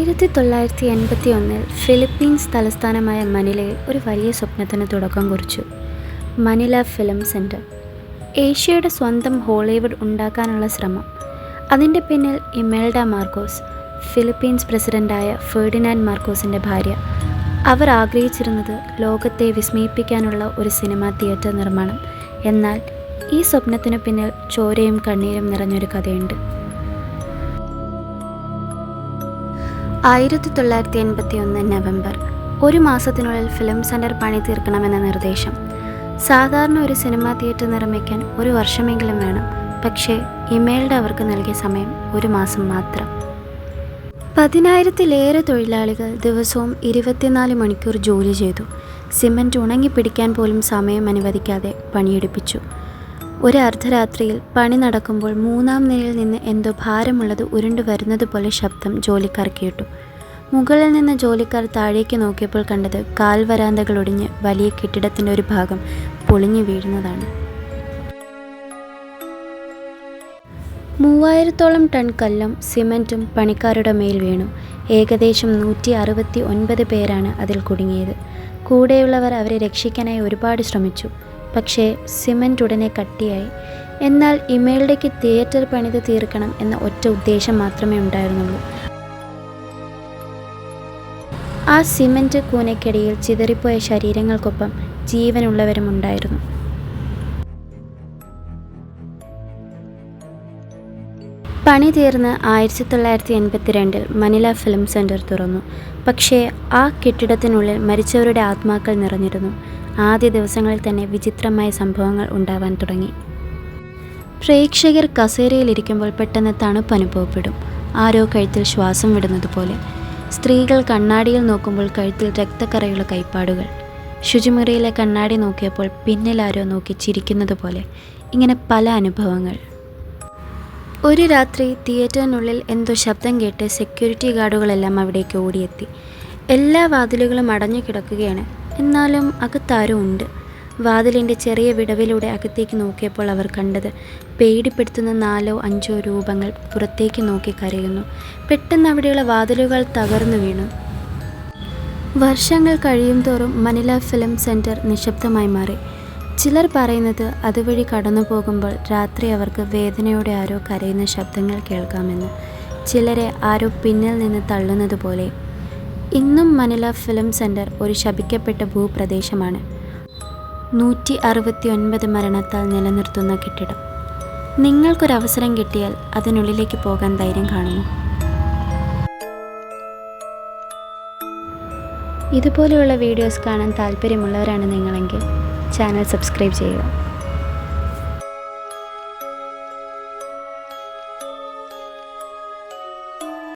1981 Philippines തലസ്ഥാനമായ മനിലയിൽ ഒരു വലിയ സ്വപ്നത്തിന് തുടക്കം കുറിച്ചു. Manila film centre. ഏഷ്യയുടെ സ്വന്തം ഹോളിവുഡ് ഉണ്ടാക്കാനുള്ള ശ്രമം. അതിൻ്റെ പിന്നിൽ ഇമേൽഡ മാർക്കോസ്, ഫിലിപ്പീൻസ് പ്രസിഡൻ്റായ ഫെർഡിനാൻഡ് മാർക്കോസിൻ്റെ ഭാര്യ. അവർ ആഗ്രഹിച്ചിരുന്നത് ലോകത്തെ വിസ്മയിപ്പിക്കാനുള്ള ഒരു സിനിമാ തിയേറ്റർ നിർമ്മാണം. എന്നാൽ ഈ സ്വപ്നത്തിനു പിന്നിൽ ചോരയും കണ്ണീരും നിറഞ്ഞൊരു കഥയുണ്ട്. 1981 നവംബർ. ഒരു മാസത്തിനുള്ളിൽ ഫിലിം സെൻറ്റർ പണി തീർക്കണമെന്ന നിർദ്ദേശം. സാധാരണ ഒരു സിനിമാ തിയേറ്റർ നിർമ്മിക്കാൻ ഒരു വർഷമെങ്കിലും വേണം. പക്ഷേ ഇമേൽഡ അവർക്ക് നൽകിയ സമയം ഒരു മാസം മാത്രം. 10,000-ലേറെ തൊഴിലാളികൾ ദിവസവും 24 മണിക്കൂർ ജോലി ചെയ്തു. സിമൻറ്റ് ഉണങ്ങിപ്പിടിക്കാൻ പോലും സമയം അനുവദിക്കാതെ പണിയെടുപ്പിച്ചു. ഒരു അർദ്ധരാത്രിയിൽ പണി നടക്കുമ്പോൾ 3-ാം നിലയിൽ നിന്ന് എന്തോ ഭാരമുള്ളത് ഉരുണ്ടു വരുന്നത് പോലെ ശബ്ദം ജോലിക്കാർ കേട്ടു. മുകളിൽ നിന്ന് ജോലിക്കാർ താഴേക്ക് നോക്കിയപ്പോൾ കണ്ടത് കാൽവരാന്തകൾ ഒടിഞ്ഞ് വലിയ കെട്ടിടത്തിൻ്റെ ഒരു ഭാഗം പൊളിഞ്ഞു വീഴുന്നതാണ്. 3000-ഓളം ടൺ കല്ലും സിമൻറ്റും പണിക്കാരുടെ മേൽ വീണു. ഏകദേശം 169 പേരാണ് അതിൽ കുടുങ്ങിയത്. കൂടെയുള്ളവർ അവരെ രക്ഷിക്കാനായി ഒരുപാട് ശ്രമിച്ചു. പക്ഷേ സിമൻറ്റ് ഉടനെ കട്ടിയായി. എന്നാൽ ഇമേൽഡയ്ക്ക് തിയേറ്റർ പണിത് തീർക്കണം എന്ന ഒറ്റ ഉദ്ദേശം മാത്രമേ ഉണ്ടായിരുന്നുള്ളൂ. ആ സിമൻറ്റ് കൂനയ്ക്കിടയിൽ ചിതറിപ്പോയ ശരീരങ്ങൾക്കൊപ്പം ജീവനുള്ളവരും ഉണ്ടായിരുന്നു. പണി തീർന്ന് 1982 മനില ഫിലിം സെൻറ്റർ തുറന്നു. പക്ഷേ ആ കെട്ടിടത്തിനുള്ളിൽ മരിച്ചവരുടെ ആത്മാക്കൾ നിറഞ്ഞിരുന്നു. ആദ്യ ദിവസങ്ങളിൽ തന്നെ വിചിത്രമായ സംഭവങ്ങൾ ഉണ്ടാവാൻ തുടങ്ങി. പ്രേക്ഷകർ കസേരയിലിരിക്കുമ്പോൾ പെട്ടെന്ന് തണുപ്പ് അനുഭവപ്പെടും. ആരോ കഴുത്തിൽ ശ്വാസം വിടുന്നത് പോലെ. സ്ത്രീകൾ കണ്ണാടിയിൽ നോക്കുമ്പോൾ കഴുത്തിൽ രക്തക്കറയുള്ള കൈപ്പാടുകൾ. ശുചിമുറിയിലെ കണ്ണാടി നോക്കിയപ്പോൾ പിന്നിലാരോ നോക്കി ചിരിക്കുന്നത് പോലെ. ഇങ്ങനെ പല അനുഭവങ്ങൾ. ഒരു രാത്രി തിയേറ്ററിനുള്ളിൽ എന്തോ ശബ്ദം കേട്ട് സെക്യൂരിറ്റി ഗാർഡുകളെല്ലാം അവിടേക്ക് ഓടിയെത്തി. എല്ലാ വാതിലുകളും അടഞ്ഞു കിടക്കുകയാണ്. എന്നാലും അകത്താരും ഉണ്ട്. വാതിലിൻ്റെ ചെറിയ വിടവിലൂടെ അകത്തേക്ക് നോക്കിയപ്പോൾ അവർ കണ്ടത് പേടിപ്പെടുത്തുന്ന 4-5 രൂപങ്ങൾ പുറത്തേക്ക് നോക്കി കരയുന്നു. പെട്ടെന്ന് അവിടെയുള്ള വാതിലുകൾ തകർന്നു വീണു. വർഷങ്ങൾ കഴിയും തോറും മനില ഫിലിം സെൻറ്റർ നിശബ്ദമായി മാറി. ചിലർ പറയുന്നത് അതുവഴി കടന്നു പോകുമ്പോൾ രാത്രി അവർക്ക് വേദനയോടെ ആരോ കരയുന്ന ശബ്ദങ്ങൾ കേൾക്കാമെന്ന്. ചിലരെ ആരോ പിന്നിൽ നിന്ന് തള്ളുന്നത് പോലെ. ഇന്നും മനില ഫിലിം സെൻറ്റർ ഒരു ശപിക്കപ്പെട്ട ഭൂപ്രദേശമാണ്. 169 മരണത്താൽ നിലനിർത്തുന്ന കെട്ടിടം. നിങ്ങൾക്കൊരവസരം കിട്ടിയാൽ അതിനുള്ളിലേക്ക് പോകാൻ ധൈര്യം കാണുമോ? ഇതുപോലെയുള്ള വീഡിയോസ് കാണാൻ താല്പര്യമുള്ളവരാണ് നിങ്ങളെങ്കിൽ ചാനൽ സബ്സ്ക്രൈബ് ചെയ്യുക.